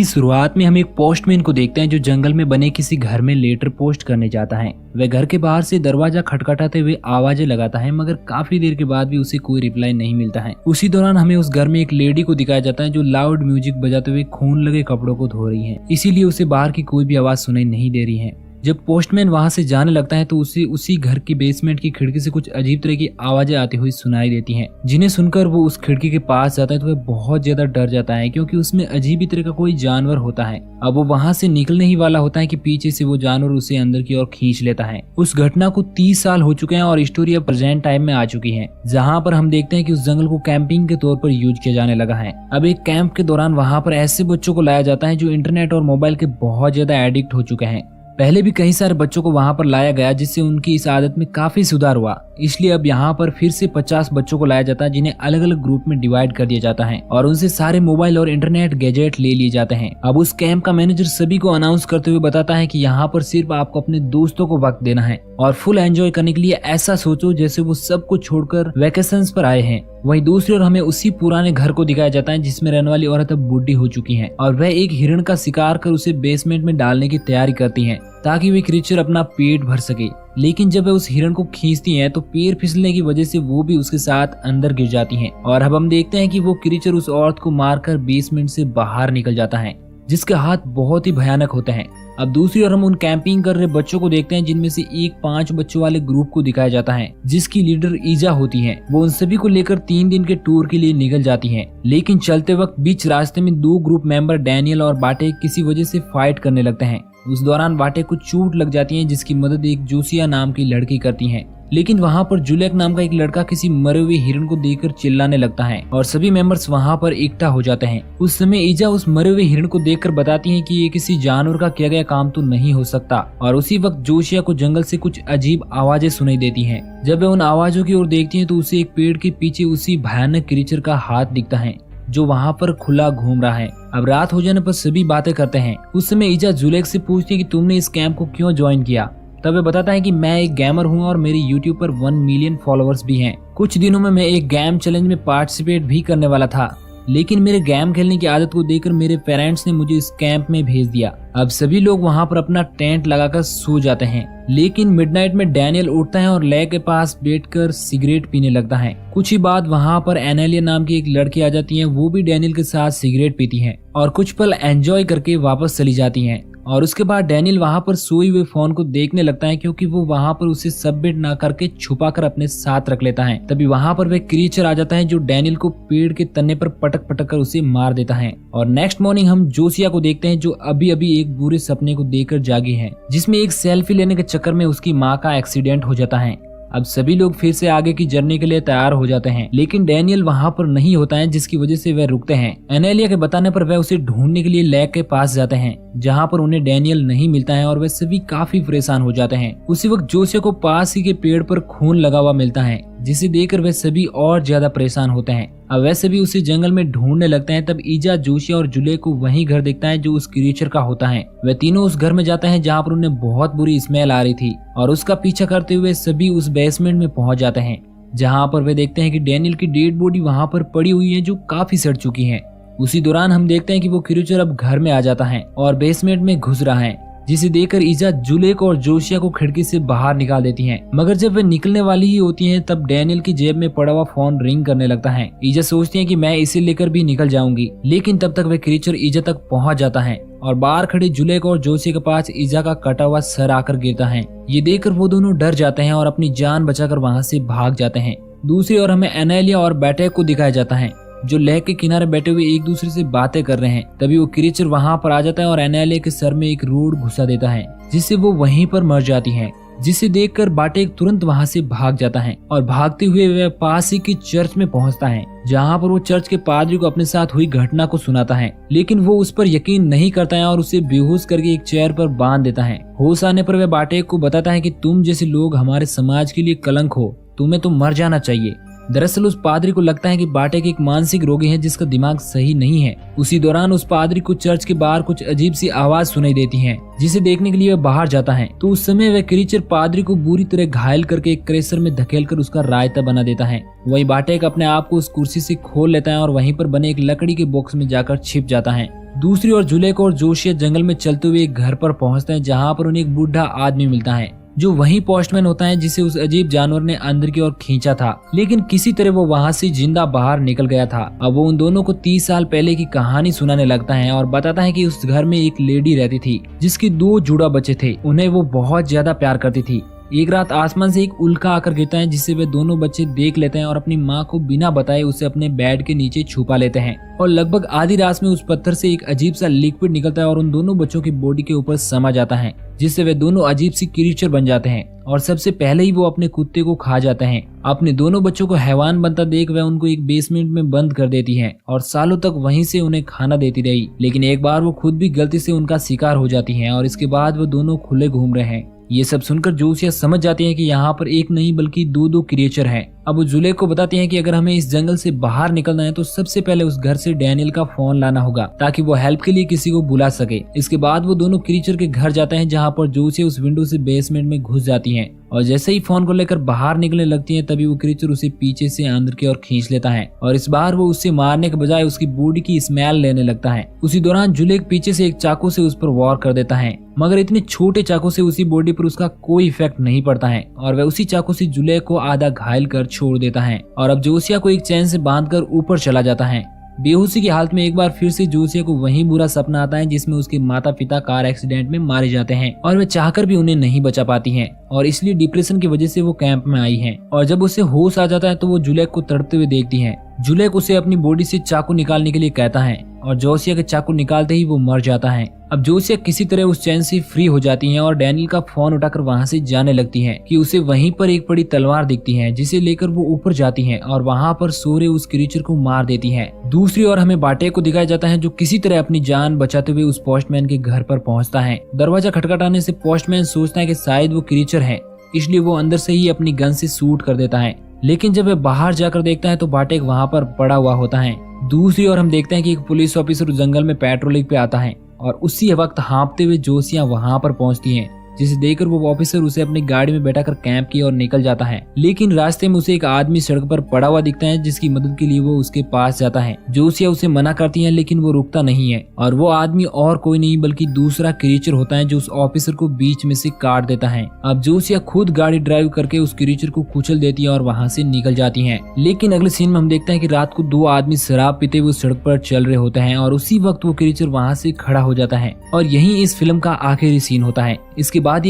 की शुरुआत में हम एक पोस्टमैन को देखते हैं जो जंगल में बने किसी घर में लेटर पोस्ट करने जाता है। वह घर के बाहर से दरवाजा खटखटाते हुए आवाजें लगाता है, मगर काफी देर के बाद भी उसे कोई रिप्लाई नहीं मिलता है। उसी दौरान हमें उस घर में एक लेडी को दिखाया जाता है जो लाउड म्यूजिक बजाते हुए खून लगे कपड़ों को धो रही है, इसीलिए उसे बाहर की कोई भी आवाज सुनाई नहीं दे रही है। जब पोस्टमैन वहां से जाने लगता है तो उसे उसी घर की बेसमेंट की खिड़की से कुछ अजीब तरह की आवाजें आती हुई सुनाई देती हैं, जिन्हें सुनकर वो उस खिड़की के पास जाता है तो वह बहुत ज्यादा डर जाता है, क्योंकि उसमें अजीब ही तरह का कोई जानवर होता है। अब वो वहां से निकलने ही वाला होता है कि पीछे से वो जानवर उसे अंदर की ओर खींच लेता है। उस घटना को 30 साल हो चुके हैं और स्टोरी अब प्रेजेंट टाइम में आ चुकी है, जहाँ पर हम देखते हैं कि उस जंगल को कैंपिंग के तौर पर यूज किया जाने लगा है। अब एक कैंप के दौरान वहाँ पर ऐसे बच्चों को लाया जाता है जो इंटरनेट और मोबाइल के बहुत ज्यादा एडिक्ट हो चुके हैं। पहले भी कई सारे बच्चों को वहां पर लाया गया, जिससे उनकी इस आदत में काफी सुधार हुआ। इसलिए अब यहाँ पर फिर से 50 बच्चों को लाया जाता है, जिन्हें अलग अलग ग्रुप में डिवाइड कर दिया जाता है और उनसे सारे मोबाइल और इंटरनेट गैजेट ले लिए जाते हैं। अब उस कैंप का मैनेजर सभी को अनाउंस करते हुए बताता है कि यहाँ पर सिर्फ आपको अपने दोस्तों को वक्त देना है और फुल एंजॉय करने के लिए ऐसा सोचो जैसे वो सब कुछ छोड़कर वेकेशंस पर आए हैं। वहीं दूसरी ओर हमें उसी पुराने घर को दिखाया जाता है जिसमें रहने वाली औरत अब बूढ़ी हो चुकी है और वह एक हिरण का शिकार कर उसे बेसमेंट में डालने की तैयारी करती है ताकि वे क्रीचर अपना पेट भर सके। लेकिन जब वह उस हिरण को खींचती हैं तो पैर फिसलने की वजह से वो भी उसके साथ अंदर गिर जाती हैं और अब हम देखते हैं कि वो क्रीचर उस औरत को मारकर बेसमेंट से बाहर निकल जाता है, जिसके हाथ बहुत ही भयानक होते हैं। अब दूसरी ओर हम उन कैंपिंग कर रहे बच्चों को देखते हैं, जिनमें से एक 5 बच्चों वाले ग्रुप को दिखाया जाता है जिसकी लीडर ईजा होती है। वो उन सभी को लेकर 3 दिन के टूर के लिए निकल जाती हैं, लेकिन चलते वक्त बीच रास्ते में 2 ग्रुप मेंबर डैनियल और बाटे किसी वजह से फाइट करने लगते हैं। उस दौरान बाटे को चोट लग जाती है, जिसकी मदद एक जोसिया नाम की लड़की करती है। लेकिन वहाँ पर जुलेक नाम का एक लड़का किसी मरे हुए हिरण को देखकर चिल्लाने लगता है और सभी मेंबर्स वहाँ पर इकट्ठा हो जाते हैं। उस समय ईजा उस मरे हुए हिरण को देखकर बताती है कि ये किसी जानवर का किया गया काम तो नहीं हो सकता और उसी वक्त जोशिया को जंगल से कुछ अजीब आवाजें सुनाई देती हैं। जब वह उन आवाजों की ओर देखती है तो उसे एक पेड़ के पीछे उसी भयानक क्रीचर का हाथ दिखता है जो वहाँ पर खुला घूम रहा है। अब रात हो जाने पर सभी बातें करते हैं। उस समय ईजा जुलेक से पूछती है कि तुमने इस कैंप को क्यों ज्वाइन किया। तब वह बताता है कि मैं एक गेमर हूँ और मेरे YouTube पर 1 मिलियन फॉलोअर्स भी हैं। कुछ दिनों में मैं एक गेम चैलेंज में पार्टिसिपेट भी करने वाला था, लेकिन मेरे गेम खेलने की आदत को देखकर मेरे पेरेंट्स ने मुझे इस कैंप में भेज दिया। अब सभी लोग वहाँ पर अपना टेंट लगाकर सो जाते हैं, लेकिन मिडनाइट में डैनियल उठता है और लेक के पास बैठकर सिगरेट पीने लगता है। कुछ ही बाद वहाँ पर एनेलिया नाम की एक लड़की आ जाती है। वो भी डैनियल के साथ सिगरेट पीती है और कुछ पल एंजॉय करके वापस चली जाती है। और उसके बाद डैनियल वहाँ पर सोए हुए फोन को देखने लगता है, क्योंकि वो वहाँ पर उसे सबमिट ना करके छुपा कर अपने साथ रख लेता है। तभी वहाँ पर वह क्रीचर आ जाता है जो डैनियल को पेड़ के तने पर पटक पटक कर उसे मार देता है। और नेक्स्ट मॉर्निंग हम जोसिया को देखते हैं जो अभी अभी एक बुरे सपने को देखकर जागी है, जिसमें एक सेल्फी लेने के चक्कर में उसकी माँ का एक्सीडेंट हो जाता है। अब सभी लोग फिर से आगे की जर्नी के लिए तैयार हो जाते हैं, लेकिन डैनियल वहाँ पर नहीं होता है, जिसकी वजह से वह रुकते हैं। एनेलिया के बताने पर वह उसे ढूंढने के लिए लेक के पास जाते हैं, जहाँ पर उन्हें डैनियल नहीं मिलता है और वे सभी काफी परेशान हो जाते हैं। उसी वक्त जोसिया को पास ही के पेड़ पर खून लगा हुआ मिलता है, जिसे देखकर वे सभी और ज्यादा परेशान होते हैं। अब वैसे भी उसे जंगल में ढूंढने लगते हैं। तब ईजा, जोशिया और जुले को वही घर देखता है जो उस क्रीचर का होता है। वे तीनों उस घर में जाते हैं जहाँ पर उन्हें बहुत बुरी स्मेल आ रही थी और उसका पीछा करते हुए सभी उस बेसमेंट में पहुंच जाते हैं, जहाँ पर वे देखते हैं कि डैनियल की डेड बॉडी वहाँ पर पड़ी हुई है जो काफी सड़ चुकी है। उसी दौरान हम देखते हैं कि वो क्रीचर अब घर में आ जाता है और बेसमेंट में घुस रहा है, जिसे देखकर ईजा जुलेक और जोशिया को खिड़की से बाहर निकाल देती हैं। मगर जब वे निकलने वाली ही होती हैं तब डैनियल की जेब में पड़ा हुआ फोन रिंग करने लगता है। ईजा सोचती है कि मैं इसे लेकर भी निकल जाऊंगी, लेकिन तब तक वे क्रीचर ईजा तक पहुंच जाता है और बाहर खड़े जुलेक और जोशिया के पास ईजा का कटा हुआ सर आकर गिरता है। ये देखकर वो दोनों डर जाते हैं और अपनी जान बचाकर वहाँ से भाग जाते हैं। दूसरी ओर हमें एनेलिया और बैटेक को दिखाया जाता है जो लेक के किनारे बैठे हुए एक दूसरे से बातें कर रहे हैं। तभी वो क्रीचर वहाँ पर आ जाता है और एनेलिया के सर में एक रोड घुसा देता है, जिससे वो वहीं पर मर जाती है। जिसे देखकर बाटेक तुरंत वहाँ से भाग जाता है और भागते हुए वह पास ही की चर्च में पहुँचता है, जहाँ पर वो चर्च के पादरी को अपने साथ हुई घटना को सुनाता है। लेकिन वो उस पर यकीन नहीं करता है और उसे बेहोश करके एक चेयर पर बांध देता है। होश आने पर वह बाटेक को बताता है कि तुम जैसे लोग हमारे समाज के लिए कलंक हो, तुम्हें तो मर जाना चाहिए। दरअसल उस पादरी को लगता है कि बाटेक एक मानसिक रोगी है जिसका दिमाग सही नहीं है। उसी दौरान उस पादरी को चर्च के बाहर कुछ अजीब सी आवाज सुनाई देती है, जिसे देखने के लिए वह बाहर जाता है। तो उस समय वह क्रीचर पादरी को बुरी तरह घायल करके एक क्रेशर में धकेलकर उसका रायता बना देता है। वही बाटेक अपने आप को उस कुर्सी से खोल लेता है और वहीं पर बने एक लकड़ी के बॉक्स में जाकर छिप जाता है। दूसरी ओर जुलेक और जोशिया जंगल में चलते हुए एक घर पर पहुंचते हैं, जहां पर उन्हें एक बूढ़ा आदमी मिलता है जो वही पोस्टमैन होता है जिसे उस अजीब जानवर ने अंदर की ओर खींचा था, लेकिन किसी तरह वो वहां से जिंदा बाहर निकल गया था। अब वो उन दोनों को 30 साल पहले की कहानी सुनाने लगता है और बताता है कि उस घर में एक लेडी रहती थी जिसके 2 जुड़ा बच्चे थे। उन्हें वो बहुत ज्यादा प्यार करती थी। एक रात आसमान से एक उल्का आकर गिरता है, जिससे वे दोनों बच्चे देख लेते हैं और अपनी माँ को बिना बताए उसे अपने बेड के नीचे छुपा लेते हैं। और लगभग आधी रात में उस पत्थर से एक अजीब सा लिक्विड निकलता है और उन दोनों बच्चों की बॉडी के ऊपर समा जाता है, जिससे वे दोनों अजीब सी क्रीचर बन जाते हैं। और सबसे पहले ही वो अपने कुत्ते को खा जाते हैं। अपने दोनों बच्चों को हैवान बनता देख वह उनको एक बेसमेंट में बंद कर देती है और सालों तक वहीं से उन्हें खाना देती रही। लेकिन एक बार वो खुद भी गलती से उनका शिकार हो जाती है और इसके बाद वो दोनों खुले घूम रहे हैं। ये सब सुनकर जोशिया समझ जाती है कि यहाँ पर एक नहीं बल्कि 2 क्रिएचर हैं। अब वो जुलेक को बताती हैं कि अगर हमें इस जंगल से बाहर निकलना है तो सबसे पहले उस घर से डैनियल का फोन लाना होगा ताकि वो हेल्प के लिए किसी को बुला सके। इसके बाद वो दोनों क्रीचर के घर जाते हैं, जहाँ पर जोशिया उस विंडो से बेसमेंट में घुस जाती हैं और जैसे ही फोन को लेकर बाहर निकलने लगती हैं, तभी वो क्रीचर उसे पीछे से अंदर की ओर खींच लेता है और इस बार वो उससे मारने के बजाय उसकी बॉडी की स्मेल लेने लगता है। उसी दौरान जुलेक पीछे से एक चाकू से उस पर वार कर देता है, मगर इतने छोटे चाकू से उसी बॉडी पर उसका कोई इफेक्ट नहीं पड़ता है और वह उसी चाकू से जुलेक को आधा घायल कर छोड़ देता है और अब जोशिया को एक चैन से बांधकर ऊपर चला जाता है। बेहोशी की हालत में एक बार फिर से जोशिया को वही बुरा सपना आता है जिसमें उसके माता पिता कार एक्सीडेंट में मारे जाते हैं और वे चाहकर भी उन्हें नहीं बचा पाती हैं और इसलिए डिप्रेशन की वजह से वो कैंप में आई हैं। और जब उसे होश आ जाता है तो वो जुलेक को तड़पते हुए देखती है। जुलेक उसे अपनी बॉडी से चाकू निकालने के लिए कहता है और जोशिया के चाकू निकालते ही वो मर जाता है। अब जोशिया किसी तरह उस चैन से फ्री हो जाती है और डैनियल का फोन उठाकर वहां से जाने लगती है कि उसे वहीं पर एक बड़ी तलवार दिखती है, जिसे लेकर वो ऊपर जाती है और वहां पर सोरे उस क्रीचर को मार देती है। दूसरी ओर हमें बाटेक को दिखाया जाता है जो किसी तरह अपनी जान बचाते हुए उस पोस्टमैन के घर पर पहुंचता है। दरवाजा खटखटाने से पोस्टमैन सोचता है कि शायद वो क्रीचर है, इसलिए वो अंदर से ही अपनी गन से शूट कर देता है। लेकिन जब वह बाहर जाकर देखता है तो बाटेक वहां पर पड़ा हुआ होता है। दूसरी ओर हम देखते हैं कि एक पुलिस ऑफिसर जंगल में पेट्रोलिंग पे आता है और उसी वक्त हाँफते हुए जोशिया वहां पर पहुंचती है, जिसे देखकर वो ऑफिसर उसे अपनी गाड़ी में बैठाकर कैंप की ओर निकल जाता है। लेकिन रास्ते में उसे एक आदमी सड़क पर पड़ा हुआ दिखता है, जिसकी मदद के लिए वो उसके पास जाता है। जोशिया उसे मना करती है लेकिन वो रुकता नहीं है और वो आदमी और कोई नहीं बल्कि दूसरा क्रीचर होता है जो उस ऑफिसर को बीच में से काट देता है। अब जोशिया खुद गाड़ी ड्राइव करके उस क्रीचर को कुचल देती है और वहाँ से निकल जाती है। लेकिन अगले सीन में हम देखते हैं कि रात को 2 आदमी शराब पीते हुए सड़क पर चल रहे होते हैं और उसी वक्त वो क्रीचर वहाँ से खड़ा हो जाता है और यही इस फिल्म का आखिरी सीन होता है। इसके बाद